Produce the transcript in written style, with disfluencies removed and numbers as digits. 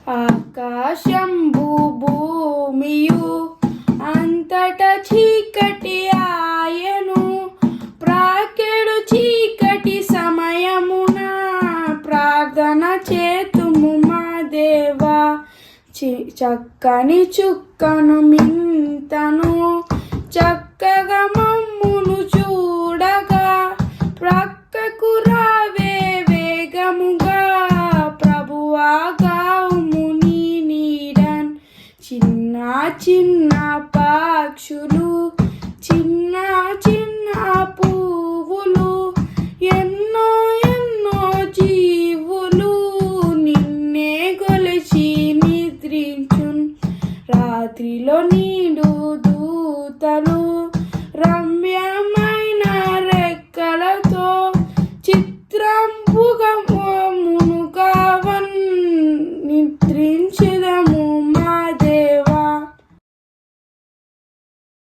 ఆకాశంబు భూమియు అంతట చీకటి ఆయను. ప్రాకెడు చీకటి సమయమున ప్రార్థన చేతుము మా దేవా. చక్కని చుక్కను మింతను చక్కగా మమ్మును చూడగా ప్రక్కకు రావే వేగముగా. ప్రభువా గావుము నీ నీడన్. చిన్న చిన్న పక్షులు చిన్న చిన్న పువ్వులు ఎన్నో ఎన్నో జీవులు నిన్నే గొలిచి నిద్రించున్. రాత్రిలో నీడు దూతలు రమ్యమైన రెక్కలతో చిత్రంబుగా మునుగావన్ నిద్రించెదము